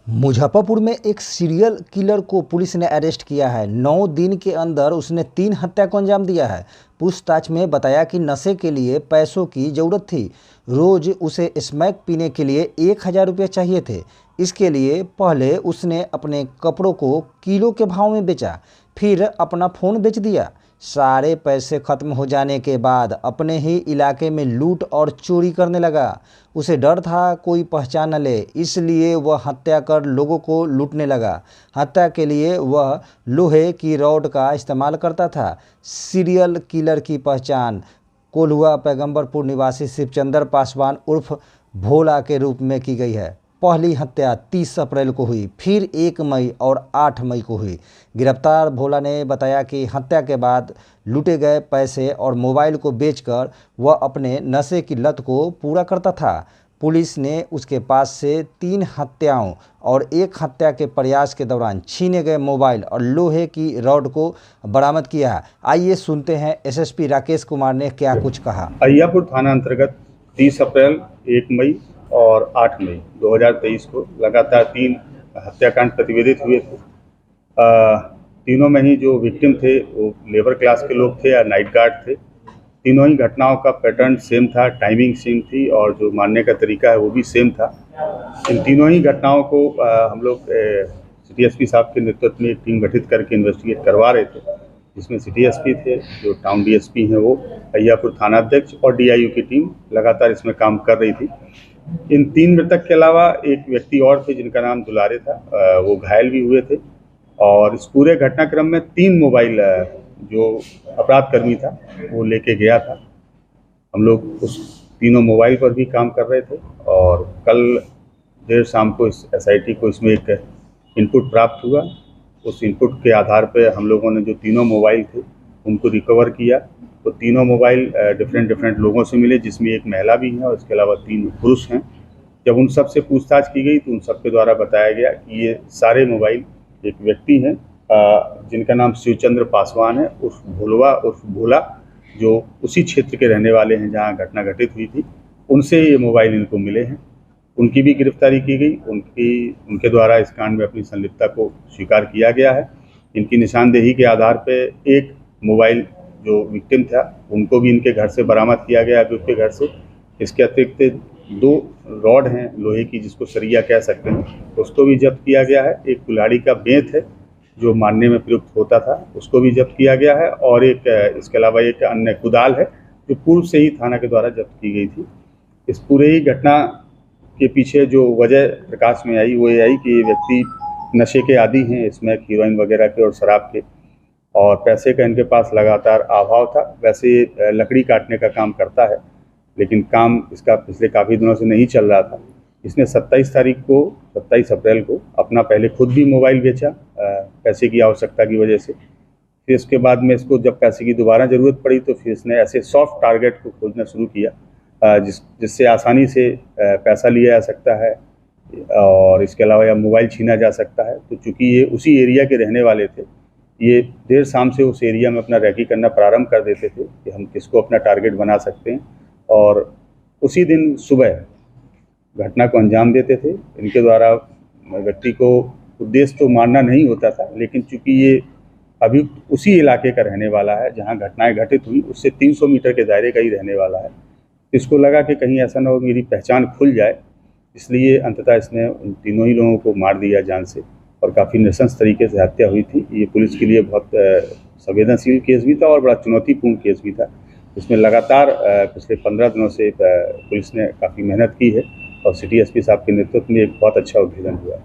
मुजफ्फरपुर में एक serial killer को पुलिस ने अरेस्ट किया है। 9 दिन के अंदर उसने 3 हत्या को अंजाम दिया है। पूछताछ में बताया कि नशे के लिए पैसों की ज़रूरत थी। रोज उसे स्मैक पीने के लिए 1000 रुपये चाहिए थे। इसके लिए पहले उसने अपने कपड़ों को किलो के भाव में बेचा, फिर अपना फ़ोन बेच दिया। सारे पैसे खत्म हो जाने के बाद अपने ही इलाके में लूट और चोरी करने लगा। उसे डर था कोई पहचान न ले, इसलिए वह हत्या कर लोगों को लूटने लगा। हत्या के लिए वह लोहे की रॉड का इस्तेमाल करता था। सीरियल किलर की पहचान कोल्हुआ पैगंबरपुर निवासी शिवचंद्र पासवान उर्फ भोला के रूप में की गई है। पहली हत्या 30 अप्रैल को हुई, फिर 1 मई और 8 मई को हुई। गिरफ्तार भोला ने बताया कि हत्या के बाद लूटे गए पैसे और मोबाइल को बेचकर वह अपने नशे की लत को पूरा करता था। पुलिस ने उसके पास से 3 हत्याओं और 1 हत्या के प्रयास के दौरान छीने गए मोबाइल और लोहे की रॉड को बरामद किया है। आइए सुनते हैं एसएसपी राकेश कुमार ने क्या कुछ कहा। अहियापुर थाना अंतर्गत 30 अप्रैल, 1 मई और 8 मई 2023 को लगातार 3 हत्याकांड प्रतिवेदित हुए थे। तीनों में ही जो विक्टिम थे वो लेबर क्लास के लोग थे या नाइट गार्ड थे। तीनों ही घटनाओं का पैटर्न सेम था, टाइमिंग सेम थी और जो मारने का तरीका है वो भी सेम था। इन तीनों ही घटनाओं को हम लोग सिटी एसपी साहब के नेतृत्व में एक टीम गठित करके इन्वेस्टिगेट करवा रहे थे, जिसमें सिटी एसपी थे, जो टाउन डीएसपी हैं वो, अहियापुर थाना अध्यक्ष और डीआईयू की टीम लगातार इसमें काम कर रही थी। इन 3 मृतक के अलावा एक व्यक्ति और थे जिनका नाम दुलारे था, वो घायल भी हुए थे। और इस पूरे घटनाक्रम में 3 मोबाइल जो अपराधकर्मी था वो लेके गया था। हम लोग उस तीनों मोबाइल पर भी काम कर रहे थे और कल देर शाम को इस एसआईटी को इसमें एक इनपुट प्राप्त हुआ। उस इनपुट के आधार पे हम लोगों ने जो तीनों मोबाइल थे उनको रिकवर किया। तो तीनों मोबाइल डिफरेंट लोगों से मिले, जिसमें एक महिला भी है और इसके अलावा 3 पुरुष हैं। जब उन सब से पूछताछ की गई तो उन सब के द्वारा बताया गया कि ये सारे मोबाइल एक व्यक्ति हैं जिनका नाम शिवचंद्र पासवान है, उर्फ भोलवा उर्फ भोला, जो उसी क्षेत्र के रहने वाले हैं जहाँ घटना घटित हुई थी। उनसे ये मोबाइल इनको मिले हैं। उनकी भी गिरफ्तारी की गई। उनके द्वारा इस कांड में अपनी संलिप्तता को स्वीकार किया गया है। इनकी निशानदेही के आधार पर एक मोबाइल जो विक्टिम था उनको भी इनके घर से बरामद किया गया, अभियुक्त के घर से। इसके अतिरिक्त 2 रॉड हैं लोहे की, जिसको सरिया कह सकते हैं, उसको भी जब्त किया गया है। एक कुल्हाड़ी का बेंत है जो मारने में प्रयुक्त होता था, उसको भी जब्त किया गया है। और एक इसके अलावा एक अन्य कुदाल है जो पूर्व से ही थाना के द्वारा जब्त की गई थी। इस पूरे ही घटना के पीछे जो वजह प्रकाश में आई वो ये आई कि ये व्यक्ति नशे के आदी हैं, इसमें हीरोइन वगैरह के और शराब के, और पैसे का इनके पास लगातार अभाव था। वैसे ये लकड़ी काटने का काम करता है, लेकिन काम इसका पिछले काफ़ी दिनों से नहीं चल रहा था। इसने 27 अप्रैल को अपना पहले खुद भी मोबाइल बेचा पैसे की आवश्यकता की वजह से। फिर इसके बाद में इसको जब पैसे की दोबारा ज़रूरत पड़ी तो फिर इसने ऐसे सॉफ्ट टारगेट को खोजना शुरू किया जिससे आसानी से पैसा लिया जा सकता है और इसके अलावा या मोबाइल छीना जा सकता है। तो चूँकि ये उसी एरिया के रहने वाले थे, ये देर शाम से उस एरिया में अपना रैकी करना प्रारंभ कर देते थे कि हम किसको अपना टारगेट बना सकते हैं, और उसी दिन सुबह घटना को अंजाम देते थे। इनके द्वारा व्यक्ति को उद्देश्य तो मारना नहीं होता था, लेकिन चूंकि ये अभियुक्त उसी इलाके का रहने वाला है जहां घटनाएं घटित हुई, उससे 300 मीटर के दायरे का ही रहने वाला है। इसको लगा कि कहीं ऐसा ना हो मेरी पहचान खुल जाए, इसलिए अंततः इसने उन तीनों ही लोगों को मार दिया जान से, और काफ़ी नृशंस तरीके से हत्या हुई थी। ये पुलिस के लिए बहुत संवेदनशील केस भी था और बड़ा चुनौतीपूर्ण केस भी था। इसमें लगातार पिछले 15 दिनों से पुलिस ने काफ़ी मेहनत की है और सिटी एसपी साहब के नेतृत्व में एक बहुत अच्छा उद्भेदन हुआ है।